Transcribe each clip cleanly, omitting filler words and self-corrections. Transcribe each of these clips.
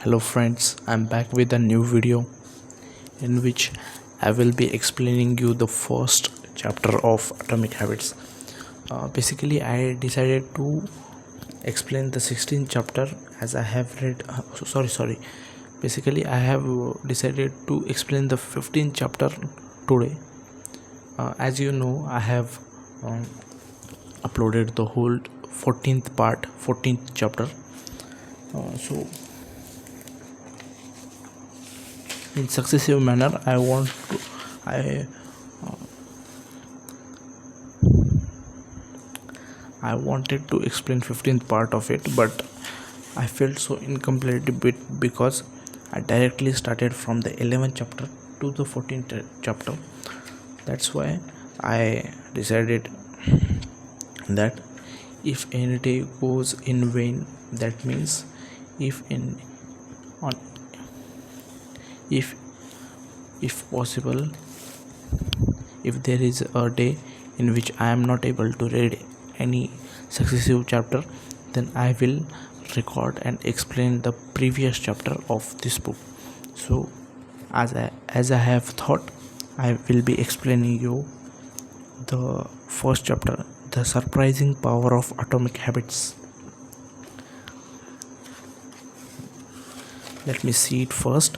Hello friends, I'm back with a new video in which I will be explaining you the first chapter of Atomic Habits. Basically, I decided to explain the 16th chapter as I have read. Sorry. Basically, I have decided to explain the 15th chapter today. As you know, I have uploaded the whole 14th chapter. So in successive manner I wanted to explain 15th part of it, but I felt so incomplete bit because I directly started from the 11th chapter to the 14th chapter. That's why I decided that if any day goes in vain, that means if in on if possible, if there is a day in which I am not able to read any successive chapter, then I will record and explain the previous chapter of this book. So as I have thought, I will be explaining you the first chapter, the surprising power of atomic habits. Let me see it first,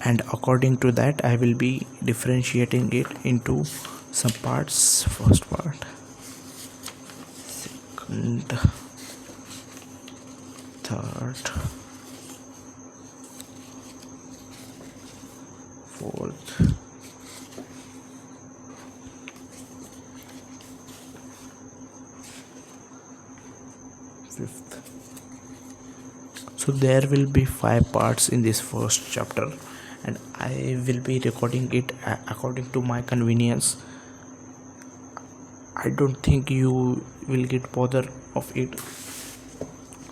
and according to that I will be differentiating it into some parts. First part, second, third, fourth, fifth. So there will be 5 parts in this first chapter, and I will be recording it according to my convenience. I don't think you will get bother of it.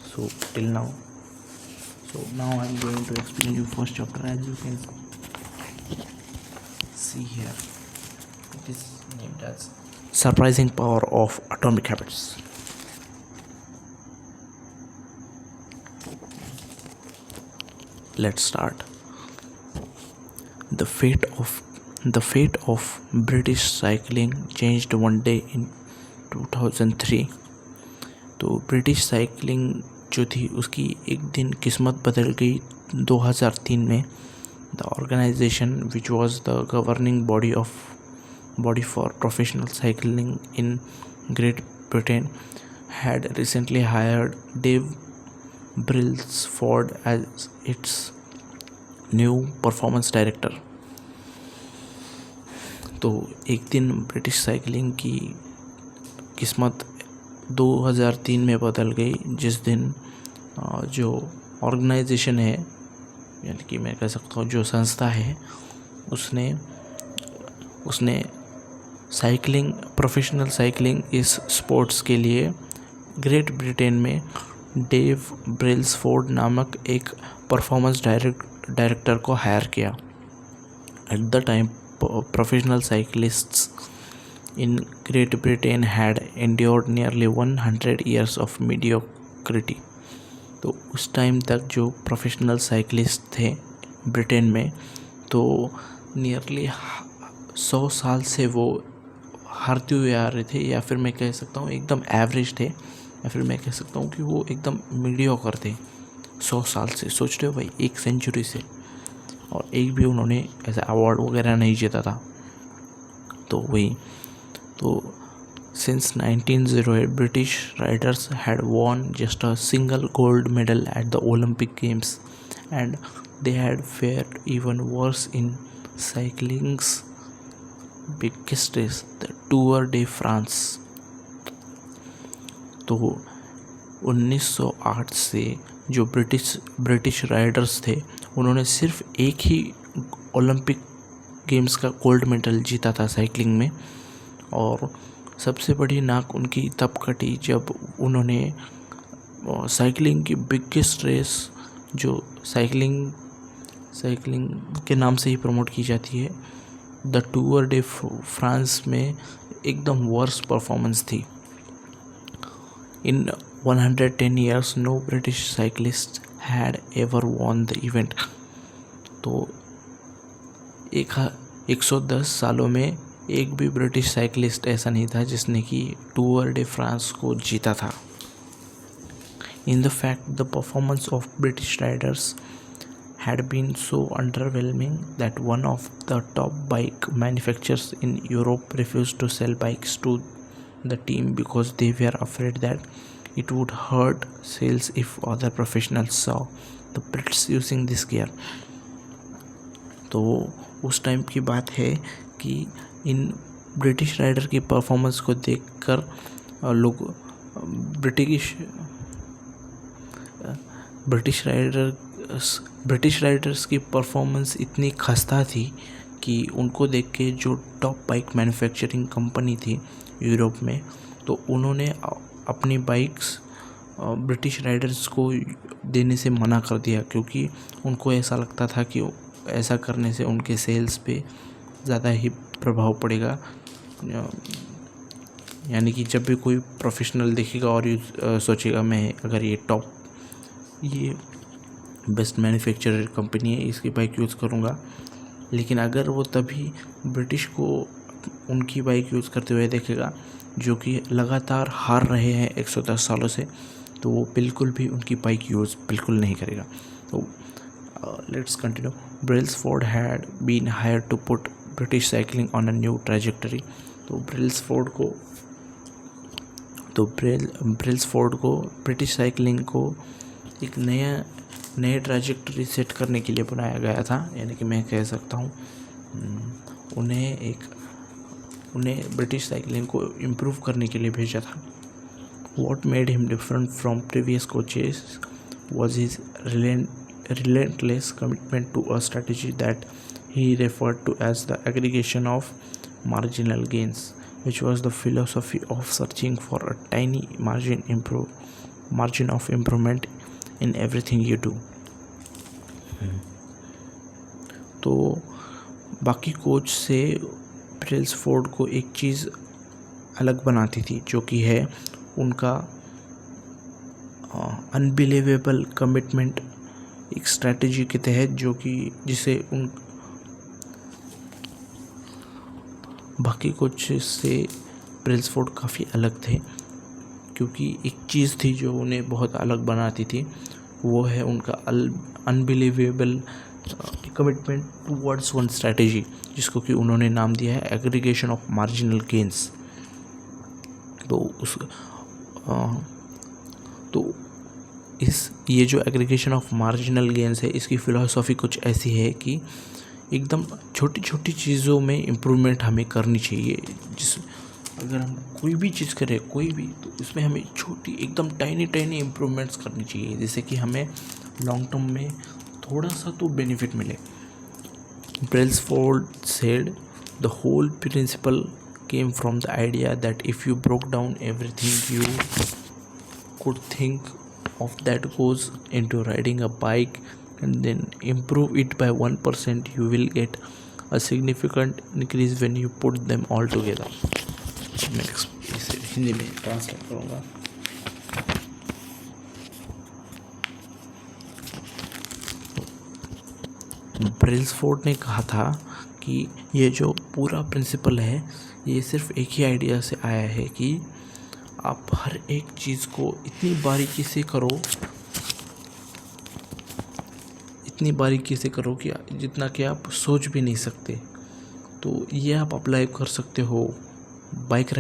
So till now, I'm going to explain you first chapter. As you can see here, it is named as Surprising Power of Atomic Habits. Let's start. The fate of British cycling changed one day in 2003. तो British cycling जो थी उसकी एक दिन किस्मत बदल गई 2003 में. The organisation which was the governing body for professional cycling in Great Britain had recently hired Dave Brailsford as its new performance director. तो एक दिन ब्रिटिश साइकिलिंग की किस्मत 2003 में बदल गई, जिस दिन जो ऑर्गेनाइजेशन है, यानी कि मैं कह सकता हूँ जो संस्था है, उसने साइकिलिंग, प्रोफेशनल साइकिलिंग इस स्पोर्ट्स के लिए ग्रेट ब्रिटेन में डेव ब्रेल्सफोर्ड नामक एक परफॉर्मेंस डायरेक्टर को हायर किया. At the time professional cyclists in Great Britain had endured nearly 100 years of mediocrity. तो उस टाइम तक जो प्रोफेशनल साइकिलिस्ट थे ब्रिटेन में, तो नियरली 100 साल से वो हारते हुए आ रहे थे, या फिर मैं कह सकता हूँ एकदम एवरेज थे, या फिर मैं कह सकता हूँ कि वो एकदम मीडियोकर थे 100 साल से. सोच रहे हो भाई, 1 सेंचुरी से, और एक भी उन्होंने ऐसा अवार्ड वगैरह नहीं जीता था. तो since 1908 British riders had won just a single gold medal at the Olympic Games, and they had fared even worse in cycling's biggest race, the Tour de France. तो 1908 से जो ब्रिटिश राइडर्स थे, उन्होंने सिर्फ एक ही ओलंपिक गेम्स का gold medal जीता था साइकिलिंग में. और सबसे बड़ी नाक उनकी तब कटी जब उन्होंने साइकिलिंग की बिगेस्ट रेस, जो साइकिलिंग के नाम से ही प्रमोट की जाती है, द टूर डे फ्रांस में एकदम वर्स्ट परफॉर्मेंस थी. इन 110 years no British cyclist had ever won the event. तो 110 सालों में एक भी ब्रिटिश साइकिलिस्ट ऐसा नहीं था जिसने कि टूर डे फ्रांस को जीता था. In the fact, the performance of British riders had been so underwhelming that one of the top bike manufacturers in Europe refused to sell bikes to the team because they were afraid that it would hurt sales if other professionals saw the Brits using this gear. तो उस time की बात है कि in British rider की performance को देखकर लोग ब्रिटिश राइडर्स की परफॉर्मेंस इतनी खस्ता थी कि उनको देख के जो टॉप बाइक मैन्युफैक्चरिंग कंपनी थी यूरोप में, तो उन्होंने अपनी बाइक्स ब्रिटिश राइडर्स को देने से मना कर दिया, क्योंकि उनको ऐसा लगता था कि ऐसा करने से उनके सेल्स पे ज़्यादा ही प्रभाव पड़ेगा. यानी कि जब भी कोई प्रोफेशनल देखेगा और सोचेगा मैं अगर ये बेस्ट मैन्युफैक्चरर कंपनी है, इसकी बाइक यूज़ करूँगा, लेकिन अगर वो तभी ब्रिटिश को उनकी बाइक यूज़ करते हुए देखेगा जो कि लगातार हार रहे हैं 110 सालों से, तो वो बिल्कुल भी उनकी बाइक यूज़ बिल्कुल नहीं करेगा. तो let's continue. Brailsford had been hired to put British cycling on a new trajectory. तो ब्रेल्सफोर्ड को ब्रिटिश साइकिलिंग को एक नए ट्रैजेक्टरी सेट करने के लिए बनाया गया था. यानी कि मैं कह सकता हूँ उन्हें ब्रिटिश साइकिलिंग को इम्प्रूव करने के लिए भेजा था. What made him different from previous coaches was his relentless commitment to a strategy that he referred to as the aggregation of marginal gains, which was the philosophy of searching for a tiny margin of improvement in everything you do. तो बाकी coach से Brailsford को एक चीज़ अलग बनाती थी, जो कि है उनका अनबिलीवेबल कमिटमेंट एक स्ट्रैटेजी के तहत, जो कि जिसे उन बाकी कोच से ब्रेल्सफोर्ड काफ़ी अलग थे, क्योंकि एक चीज़ थी जो उन्हें बहुत अलग बनाती थी. वो है उनका unbelievable commitment towards one strategy, जिसको कि उन्होंने नाम दिया है एग्रीगेशन ऑफ मार्जिनल गेंस. तो ये जो एग्रीगेशन ऑफ मार्जिनल गेंस है, इसकी फ़िलॉसफी कुछ ऐसी है कि एकदम छोटी छोटी चीज़ों में इम्प्रूवमेंट हमें करनी चाहिए. अगर हम कोई भी चीज़ करें तो इसमें हमें छोटी एकदम टाइनी इम्प्रूवमेंट्स करनी चाहिए, जिससे कि हमें लॉन्ग टर्म में थोड़ा सा तो बेनिफिट मिले. Brailsford said the whole principle came from the idea that if you broke down everything you could think of that goes into riding a bike and then improve it by 1%, you will get a significant increase when you put them all together. मैं इसे हिंदी में translate करूँगा. Brailsford ने कहा था कि ये जो पूरा प्रिंसिपल है, ये सिर्फ एक ही आइडिया से आया है कि आप हर एक चीज़ को इतनी बारीकी से करो कि जितना कि आप सोच भी नहीं सकते. तो ये आप अप्लाई कर सकते हो बाइक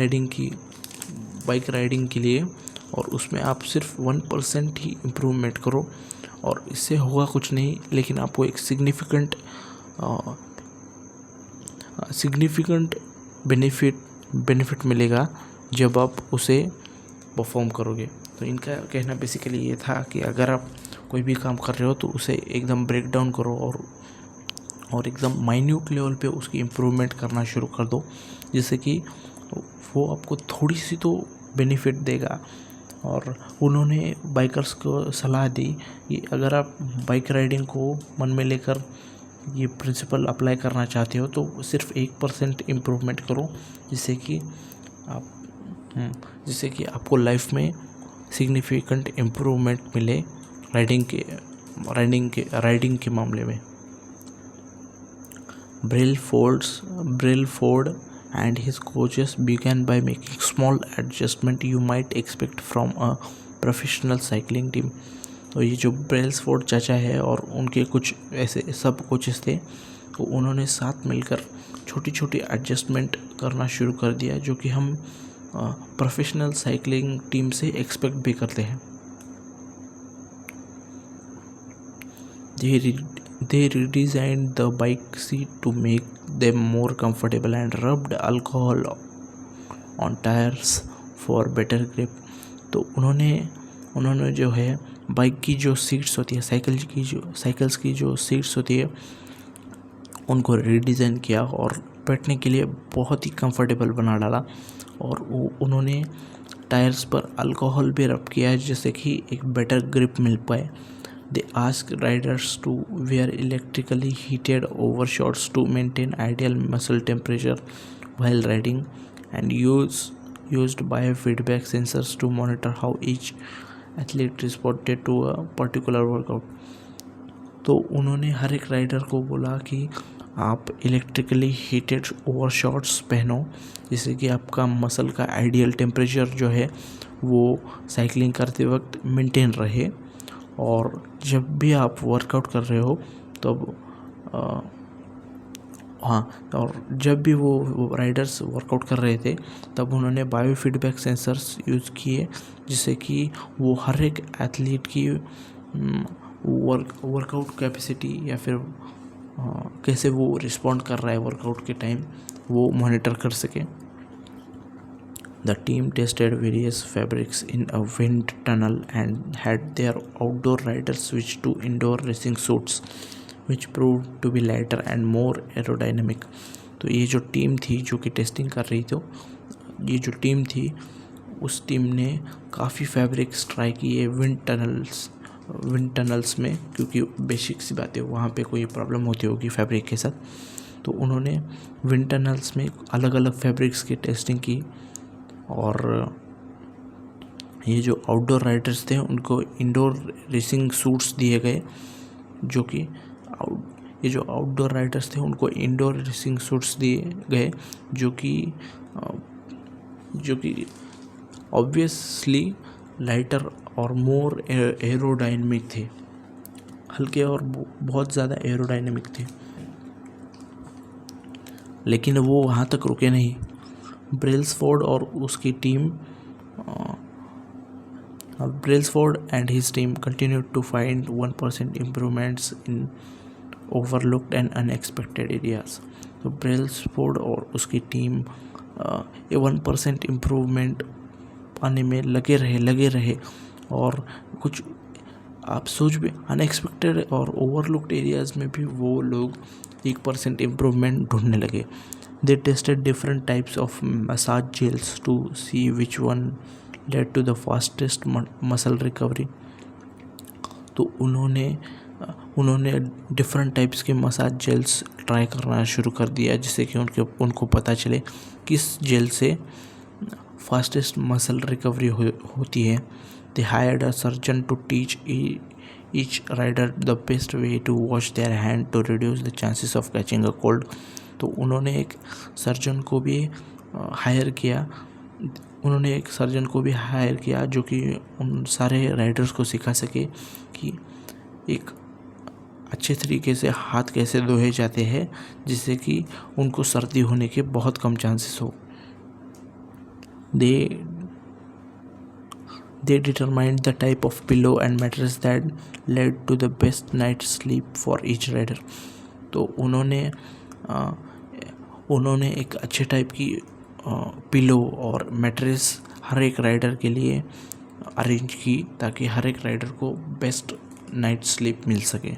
राइडिंग के लिए, और उसमें आप सिर्फ 1% ही इम्प्रूवमेंट करो, और इससे होगा कुछ नहीं, लेकिन आपको एक सिग्निफिकेंट बेनिफिट मिलेगा जब आप उसे परफॉर्म करोगे. तो इनका कहना बेसिकली ये था कि अगर आप कोई भी काम कर रहे हो तो उसे एकदम ब्रेक डाउन करो और एकदम माइन्यूट लेवल पे उसकी इम्प्रूवमेंट करना शुरू कर दो, जिससे कि वो आपको थोड़ी सी तो बेनिफिट देगा. और उन्होंने बाइकर्स को सलाह दी कि अगर आप बाइक राइडिंग को मन में लेकर ये प्रिंसिपल अप्लाई करना चाहते हो तो सिर्फ 1% इम्प्रूवमेंट करो, जिससे कि आपको लाइफ में सिग्निफिकेंट इम्प्रूवमेंट मिले राइडिंग के मामले में। Brailsford and his coaches began by making small adjustment you might expect from a professional cycling team. तो ये जो ब्रेल्सफोर्ड चाचा है और उनके कुछ ऐसे सब कोचेस थे, तो उन्होंने साथ मिलकर छोटी छोटी एडजस्टमेंट करना शुरू कर दिया जो कि हम प्रोफेशनल साइकिलिंग टीम से एक्सपेक्ट भी करते हैं। They redesigned the bike seat to make them more comfortable and rubbed alcohol on tires for better grip। तो उन्होंने जो है बाइक की जो सीट्स होती है, साइकिल्स की जो सीट्स होती है, उनको रीडिज़ाइन किया और बैठने के लिए बहुत ही कंफर्टेबल बना डाला। और उन्होंने टायर्स पर अल्कोहल भी रब किया जिससे कि एक बेटर ग्रिप मिल पाए। They ask riders to wear electrically heated overshorts to maintain ideal muscle temperature while riding and used biofeedback sensors to monitor how each athlete responded to a particular workout। तो उन्होंने हर एक rider को बोला कि आप electrically heated overshorts पहनो जिससे कि आपका मसल का आइडियल टेम्परेचर जो है वो साइकिलिंग करते वक्त मेंटेन रहे। और जब भी आप वर्कआउट कर रहे हो तब और जब भी वो राइडर्स वर्कआउट कर रहे थे तब उन्होंने बायो फीडबैक सेंसर्स यूज़ किए जिससे कि वो हर एक एथलीट की वर्कआउट कैपेसिटी या फिर कैसे वो रिस्पॉन्ड कर रहा है वर्कआउट के टाइम वो मॉनिटर कर सके। The team tested various fabrics in a wind tunnel and had their outdoor riders switch to indoor racing suits, which proved to be lighter and more aerodynamic। तो ये जो टीम थी जो कि टेस्टिंग कर रही थी, ये जो टीम थी उस टीम ने काफ़ी फैब्रिक्स ट्राई किए विंड टनल्स में, क्योंकि बेसिक सी बात है वहाँ पे कोई प्रॉब्लम होती होगी फैब्रिक के साथ। तो उन्होंने विंड टनल्स में अलग अलग फैब्रिक्स की टेस्टिंग की और ये जो आउटडोर राइडर्स थे उनको इंडोर रेसिंग सूट्स दिए गए जो कि ये जो आउटडोर राइडर्स थे उनको इंडोर रेसिंग सूट्स दिए गए जो कि ऑब्वियसली लाइटर और मोर एरोडायनेमिक थे, हल्के और बहुत ज़्यादा एरोडायनेमिक थे। लेकिन वो वहाँ तक रुके नहीं। ब्रेल्सफोर्ड और उसकी team Brailsford and his team continued to find 1% improvements in overlooked and unexpected areas। तो ब्रेल्सफोर्ड और उसकी टीम ये 1% इम्प्रूवमेंट पाने में लगे रहे और कुछ आप सोच भी अनएक्सपेक्टेड और ओवरलुक्ड एरियाज़ में भी वो लोग 1% इम्प्रूवमेंट ढूंढने लगे। They tested different types of massage gels to see which one led to the fastest muscle recovery। तो उन्होंने डिफरेंट टाइप्स के मसाज जेल्स ट्राई करना शुरू कर दिया जिससे कि उनको पता चले किस जेल से फास्टेस्ट मसल रिकवरी होती है। They hired a surgeon to teach each rider the best way to wash their hand to reduce the chances of catching a cold। तो उन्होंने एक सर्जन को भी हायर किया जो कि उन सारे राइडर्स को सिखा सके कि एक अच्छे तरीके से हाथ कैसे धोए जाते हैं जिससे कि उनको सर्दी होने के बहुत कम चांसेस हो। They determined the type of pillow and mattress that led to the best night's sleep for each rider। तो उन्होंने एक अच्छे टाइप की पिलो और मैट्रेस हर एक राइडर के लिए अरेंज की ताकि हर एक राइडर को बेस्ट नाइट स्लीप मिल सके।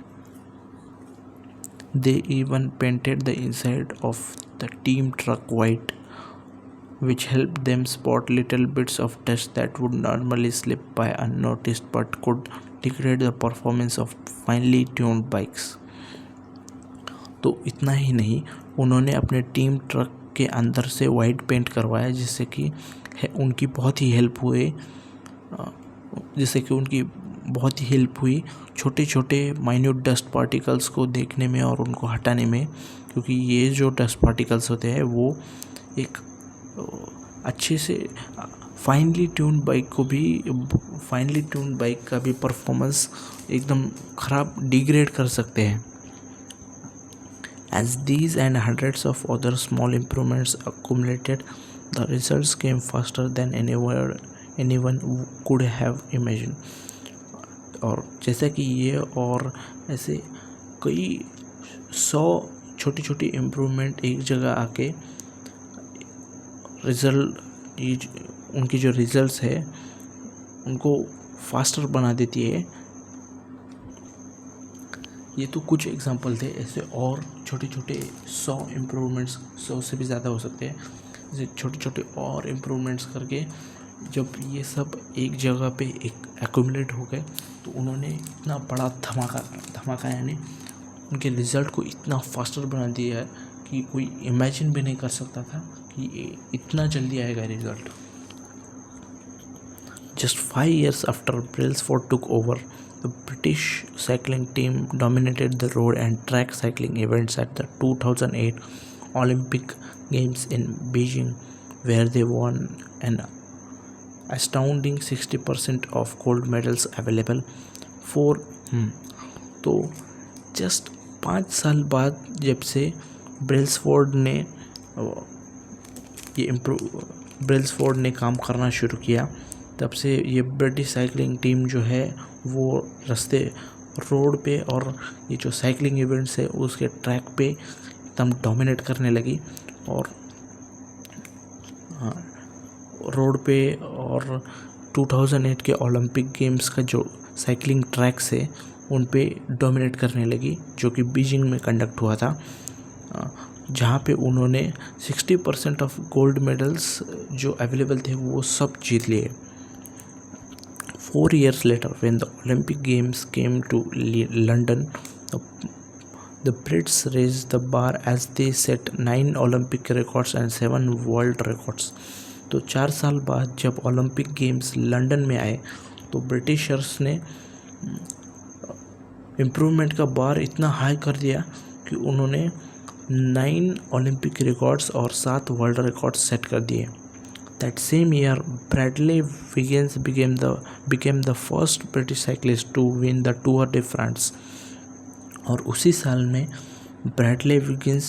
They even painted the inside of the team truck white, which helped them spot little bits of dust that would normally slip by unnoticed but could degrade the performance of finely tuned bikes। तो इतना ही नहीं, उन्होंने अपने team truck के अंदर से white paint करवाया जिससे कि उनकी बहुत ही हेल्प हुए, जिससे कि उनकी बहुत ही हेल्प हुई छोटे छोटे माइन्यूट डस्ट पार्टिकल्स को देखने में और उनको हटाने में, क्योंकि ये जो डस्ट पार्टिकल्स होते हैं वो एक अच्छे से फाइनली ट्यून्ड बाइक का भी परफॉर्मेंस एकदम ख़राब डिग्रेड कर सकते हैं. As these and hundreds of other small improvements accumulated, the results came faster than anyone could have imagined. और जैसा कि ये और ऐसे कई 100 छोटी छोटी इम्प्रूवमेंट एक जगह आके उनकी जो रिजल्ट्स है उनको फास्टर बना देती है. ये तो कुछ एग्जांपल थे, ऐसे और छोटे छोटे 100 इम्प्रूवमेंट्स, 100 से भी ज़्यादा हो सकते हैं. जैसे छोटे छोटे और इम्प्रूवमेंट्स करके जब ये सब एक जगह पे एक एक्यूमुलेट हो गए तो उन्होंने इतना बड़ा धमाका यानी उनके रिज़ल्ट को इतना फास्टर बना दिया है कि कोई इमेजिन भी नहीं कर सकता था कि ये इतना जल्दी आएगा result. Just 5 years after Brailsford took over, the British cycling team dominated the road and track cycling events at the 2008 Olympic Games in Beijing, where they won an astounding 60% of gold medals available for तो just 5 साल बाद जब से Brailsford ने काम करना शुरू किया, तब से ये ब्रिटिश साइकिलिंग टीम जो है वो रोड पे और ये जो साइकिलिंग इवेंट्स है उसके ट्रैक पे एकदम डोमिनेट करने लगी. और रोड पे और 2008 के ओलंपिक गेम्स का जो साइकिलिंग ट्रैक्स है उन पे डोमिनेट करने लगी, जो कि बीजिंग में कंडक्ट हुआ था, जहाँ पे उन्होंने 60% ऑफ गोल्ड मेडल्स जो अवेलेबल थे वो सब जीत लिए. 4 years later, when the Olympic Games came to London, the Brits raised the bar as they set 9 Olympic records and 7 world records. तो 4 साल बाद जब ओलंपिक गेम्स लंदन में आए तो ब्रिटिशर्स ने इम्प्रूवमेंट का बार इतना हाई कर दिया कि उन्होंने 9 ओलंपिक रिकॉर्ड्स और 7 वर्ल्ड रिकॉर्ड्स सेट कर दिए. That same year, Bradley Wiggins became the first British cyclist to win the Tour de France. और उसी साल में ब्रैडले विगिंस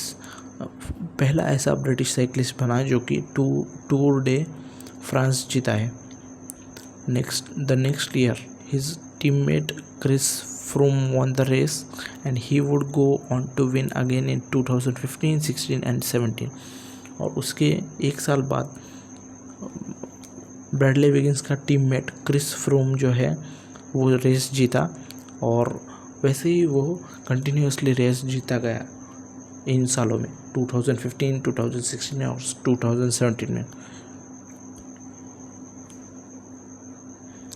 पहला ऐसा ब्रिटिश साइकिलिस्ट बना जो कि टूर डे फ्रांस जीता है. The next year, his teammate Chris Froome won the race, and he would go on to win again in 2015, 16 and 17. और उसके एक साल बाद ब्रैडले विगिंस का टीममेट क्रिस फ्रूम जो है वो रेस जीता, और वैसे ही वो कंटिन्यूसली रेस जीता गया इन सालों में 2015, 2016 और 2017 में.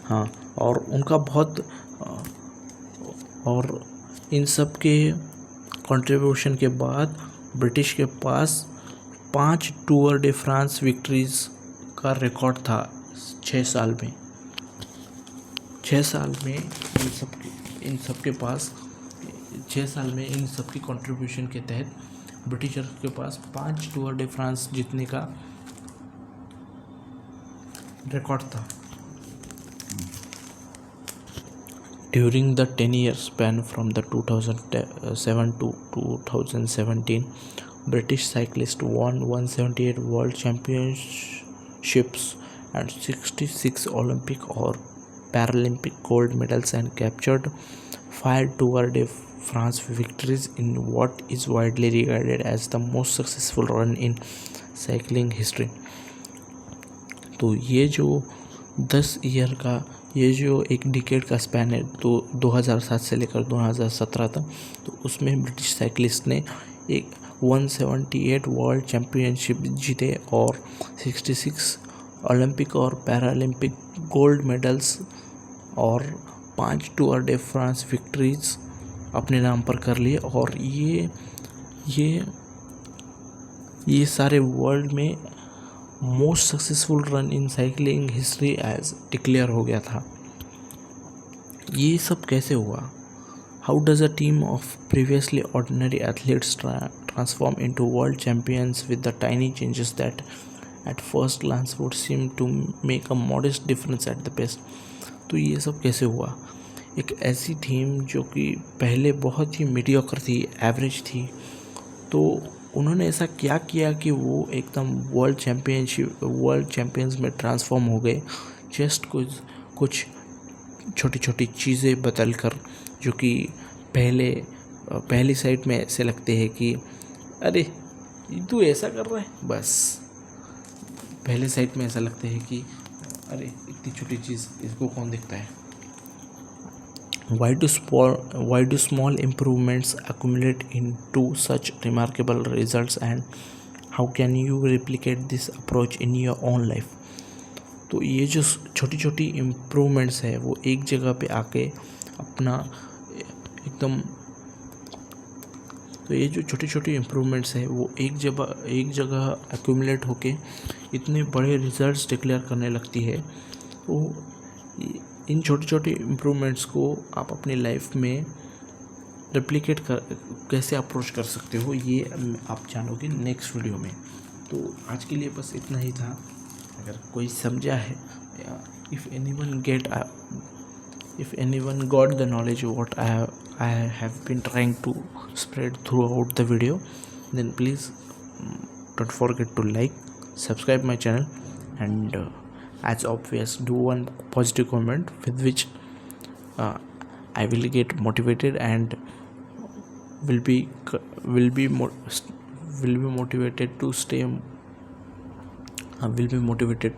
हाँ, और उनका बहुत और इन सब के कंट्रीब्यूशन के बाद ब्रिटिश के पास 5 टूर डे फ्रांस विक्ट्रीज का रिकॉर्ड था 6 साल में. 6 साल में इन सब के पास 6 साल में इन सब की कंट्रीब्यूशन के तहत ब्रिटिशर्स के पास 5 टूर डे फ्रांस जीतने का रिकॉर्ड था. During the 10-year span from the 2007 to 2017, British cyclists won 178 World Championships and 66 Olympic or Paralympic gold medals and captured 5 Tour de France victories in what is widely regarded as the most successful run in cycling history. तो ये जो 10 year का ये जो एक decade का span है तो 2007 से लेकर 2017 तक, तो उसमें ब्रिटिश साइकिलिस्ट ने एक 178 वर्ल्ड चैम्पियनशिप जीते और 66 ओलंपिक और पैरालंपिक गोल्ड मेडल्स और 5 टूर डे फ्रांस विक्ट्रीज अपने नाम पर कर लिए. और ये सारे वर्ल्ड में most successful run in cycling history as declare हो गया था. ये सब कैसे हुआ? How does a team of previously ordinary athletes transform into world champions with the tiny changes that at first glance would seem to make a modest difference at the best? तो ये सब कैसे हुआ? एक ऐसी टीम जो कि पहले बहुत ही मीडियोकर थी, एवरेज थी, तो उन्होंने ऐसा क्या किया कि वो एकदम वर्ल्ड चैम्पियंस में ट्रांसफॉर्म हो गए, जस्ट कुछ छोटी छोटी चीज़ें बदल कर, जो कि पहली साइड में ऐसे लगते हैं कि अरे तू ऐसा कर रहा है, बस पहले साइड में ऐसा लगता है कि अरे इतनी छोटी चीज़ इसको कौन देखता है. Why do small improvements accumulate into such remarkable results, and how can you replicate this approach in your own life? तो ये जो छोटी छोटी इम्प्रूवमेंट्स है वो एक जगह पे आके अपना एकदम तो ये जो छोटी छोटी इम्प्रूवमेंट्स है वो एक जगह एक्यूमुलेट होके इतने बड़े रिजल्ट्स डिक्लेयर करने लगती है. तो इन छोटी छोटी इम्प्रूवमेंट्स को आप अपनी लाइफ में रेप्लिकेट कैसे अप्रोच कर सकते हो, ये आप जानोगे नेक्स्ट वीडियो में. तो आज के लिए बस इतना ही था. अगर कोई समझा है, if anyone got the knowledge what I have been trying to spread throughout the video, then please don't forget to like, subscribe my channel, and as obvious, do one positive comment with which I will get motivated and will be motivated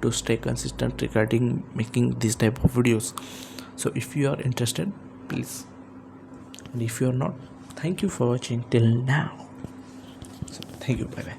to stay consistent regarding making this type of videos. So if you are interested, please, and if you are not, thank you for watching till now. So thank you, bye bye.